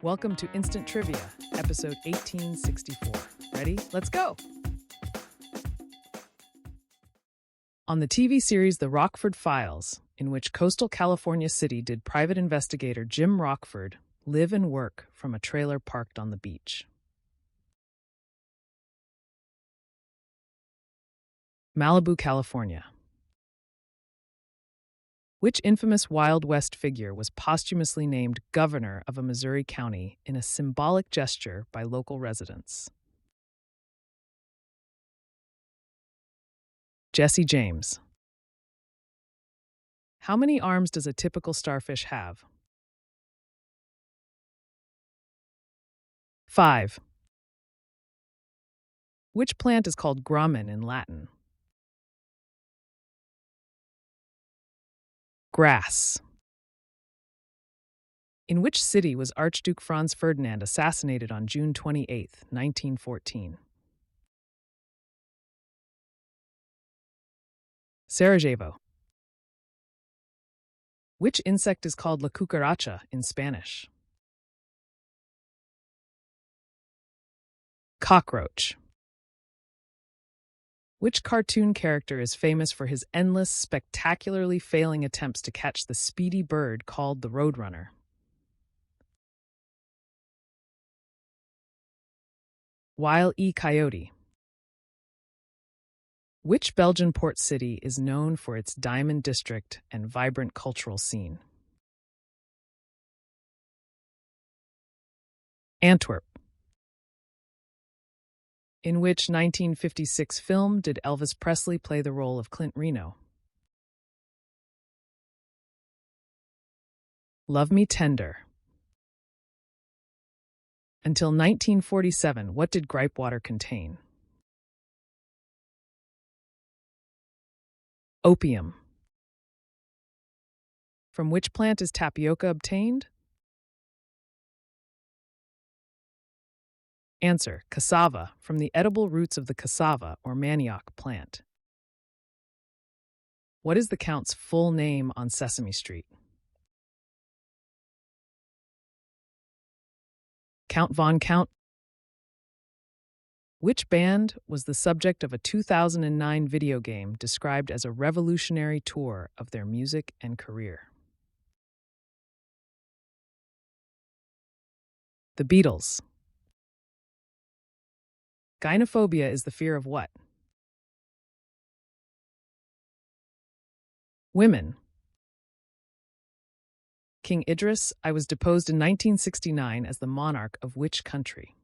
Welcome to Instant Trivia, episode 1864. Ready? Let's go! On the TV series The Rockford Files, in which coastal California City did private investigator Jim Rockford live and work from a trailer parked on the beach? Malibu, California. Which infamous Wild West figure was posthumously named governor of a Missouri county in a symbolic gesture by local residents? Jesse James. How many arms does a typical starfish have? 5. Which plant is called gramen in Latin? Grass. In which city was Archduke Franz Ferdinand assassinated on June 28, 1914? Sarajevo. Which insect is called la cucaracha in Spanish? Cockroach. Which cartoon character is famous for his endless, spectacularly failing attempts to catch the speedy bird called the Roadrunner? Wile E. Coyote. Which Belgian port city is known for its diamond district and vibrant cultural scene? Antwerp. In which 1956 film did Elvis Presley play the role of Clint Reno? Love Me Tender. Until 1947, what did gripe water contain? Opium. From which plant is tapioca obtained? Answer: cassava, from the edible roots of the cassava or manioc plant. What is the Count's full name on Sesame Street? Count Von Count. Which band was the subject of a 2009 video game described as a revolutionary tour of their music and career? The Beatles. Gynophobia is the fear of what? Women. King Idris I was deposed in 1969 as the monarch of which country?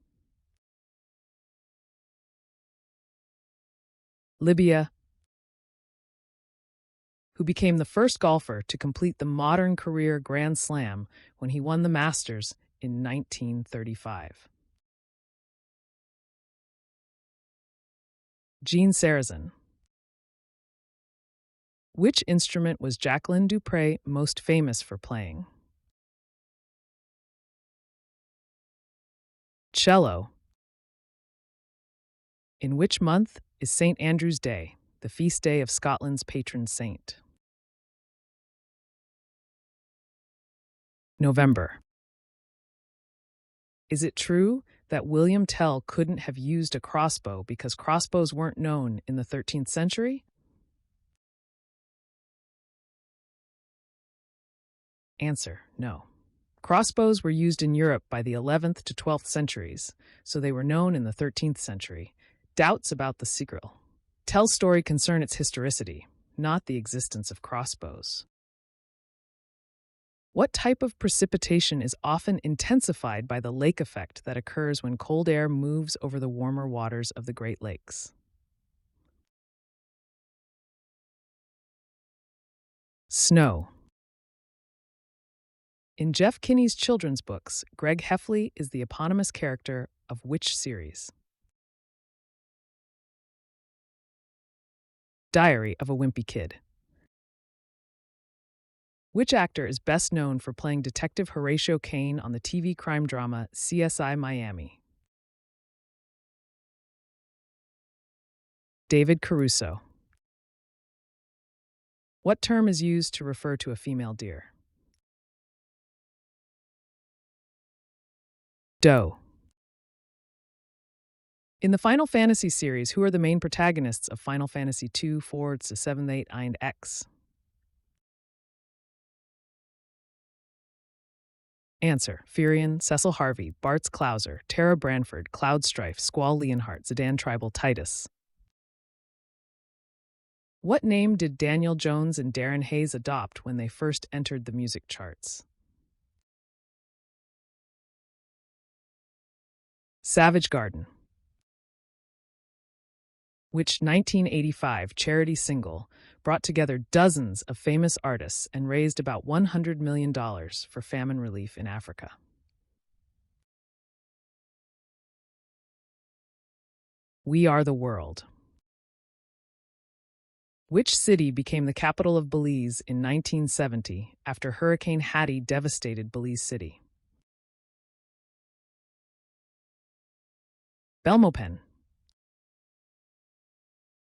Libya. Who became the first golfer to complete the modern career Grand Slam when he won the Masters in 1935? Gene Sarazen. Which instrument was Jacqueline du Pré most famous for playing? Cello. In which month is St. Andrew's Day, the feast day of Scotland's patron saint? November. Is it true that William Tell couldn't have used a crossbow because crossbows weren't known in the 13th century? Answer: no. Crossbows were used in Europe by the 11th to 12th centuries, so they were known in the 13th century. Doubts about the sequel. Tell's story concern its historicity, not the existence of crossbows. What type of precipitation is often intensified by the lake effect that occurs when cold air moves over the warmer waters of the Great Lakes? Snow. In Jeff Kinney's children's books, Greg Heffley is the eponymous character of which series? Diary of a Wimpy Kid. Which actor is best known for playing Detective Horatio Kane on the TV crime drama CSI Miami? David Caruso. What term is used to refer to a female deer? Doe. In the Final Fantasy series, who are the main protagonists of Final Fantasy 2, 4 to 7, 8, and X? Answer: Firion, Cecil Harvey, Bartz Klauser, Tara Branford, Cloud Strife, Squall Leonhardt, Zidane Tribal Titus. What name did Daniel Jones and Darren Hayes adopt when they first entered the music charts? Savage Garden. Which 1985 charity single brought together dozens of famous artists and raised about $100 million for famine relief in Africa? We Are the World. Which city became the capital of Belize in 1970 after Hurricane Hattie devastated Belize City? Belmopan.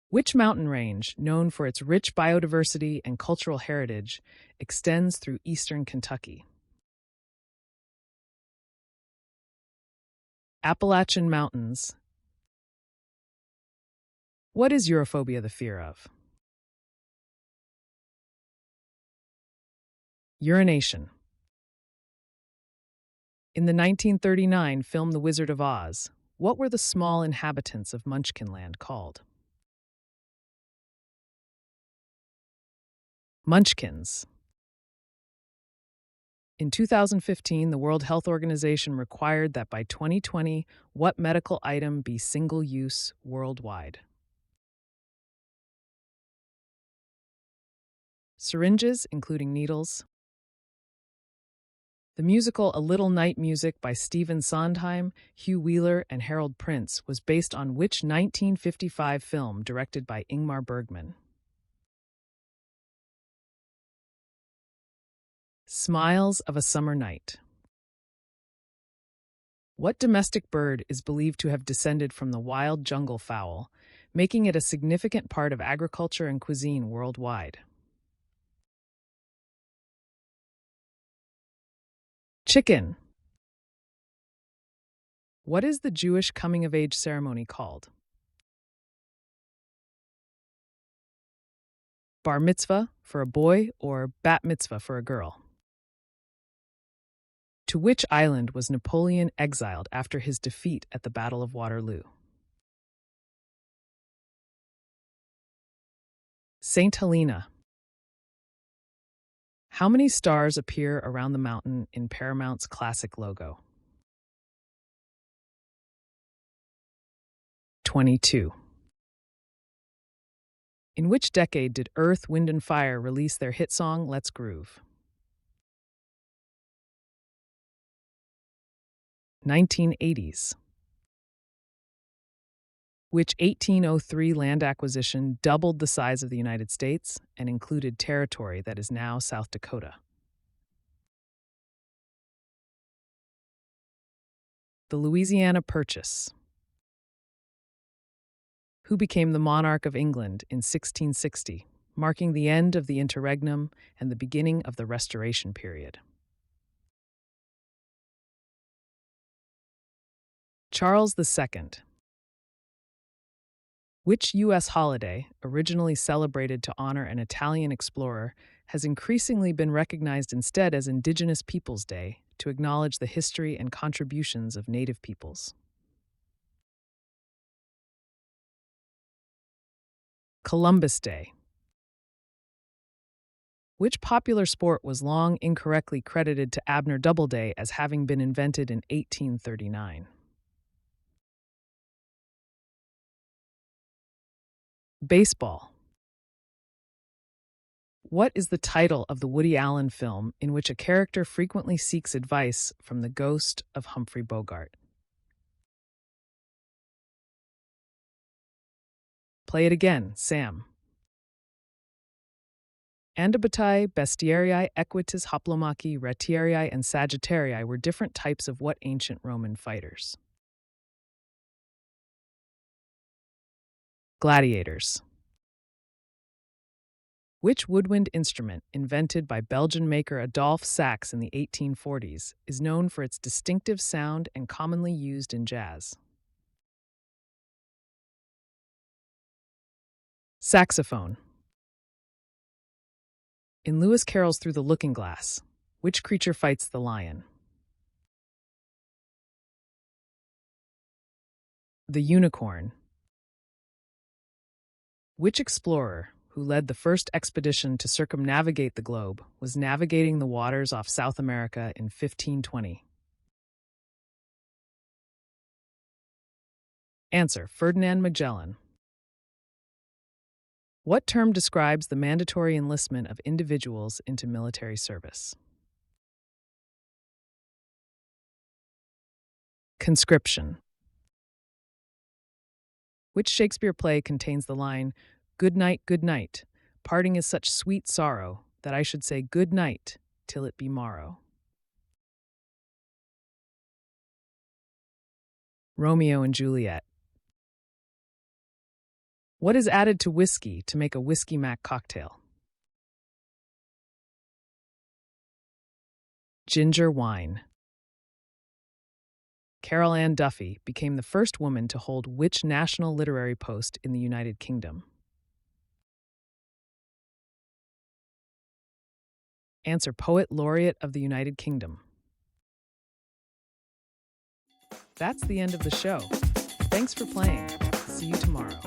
Which mountain range, known for its rich biodiversity and cultural heritage, extends through eastern Kentucky? Appalachian Mountains. What is Europhobia the fear of? Urination. In the 1939 film The Wizard of Oz, what were the small inhabitants of Munchkinland called? Munchkins. In 2015, the World Health Organization required that by 2020, what medical item be single-use worldwide? Syringes, including needles. The musical A Little Night Music by Stephen Sondheim, Hugh Wheeler, and Harold Prince was based on which 1955 film directed by Ingmar Bergman? Smiles of a Summer Night. What domestic bird is believed to have descended from the wild jungle fowl, making it a significant part of agriculture and cuisine worldwide? Chicken. What is the Jewish coming-of-age ceremony called? Bar mitzvah for a boy or bat mitzvah for a girl? To which island was Napoleon exiled after his defeat at the Battle of Waterloo? Saint Helena. How many stars appear around the mountain in Paramount's classic logo? 22. In which decade did Earth, Wind and Fire release their hit song Let's Groove? 1980s. Which 1803 land acquisition doubled the size of the United States and included territory that is now South Dakota? The Louisiana Purchase. Who became the monarch of England in 1660, marking the end of the interregnum and the beginning of the Restoration period? Charles II. Which U.S. holiday, originally celebrated to honor an Italian explorer, has increasingly been recognized instead as Indigenous Peoples' Day to acknowledge the history and contributions of Native peoples? Columbus Day. Which popular sport was long incorrectly credited to Abner Doubleday as having been invented in 1839? Baseball. What is the title of the Woody Allen film in which a character frequently seeks advice from the ghost of Humphrey Bogart? Play it again, Sam. Andobatae, Bestiarii, Equites, Hoplomachi, Retiarii, and Sagittarii were different types of what ancient Roman fighters? Gladiators. Which woodwind instrument, invented by Belgian maker Adolphe Sax in the 1840s, is known for its distinctive sound and commonly used in jazz? Saxophone. In Lewis Carroll's Through the Looking Glass, which creature fights the lion? The unicorn. Which explorer, who led the first expedition to circumnavigate the globe, was navigating the waters off South America in 1520? Answer: Ferdinand Magellan. What term describes the mandatory enlistment of individuals into military service? Conscription. Which Shakespeare play contains the line, good night, parting is such sweet sorrow, that I should say good night till it be morrow? Romeo and Juliet. What is added to whiskey to make a Whiskey Mac cocktail? Ginger wine. Carol Ann Duffy became the first woman to hold which national literary post in the United Kingdom? Answer: Poet Laureate of the United Kingdom. That's the end of the show. Thanks for playing. See you tomorrow.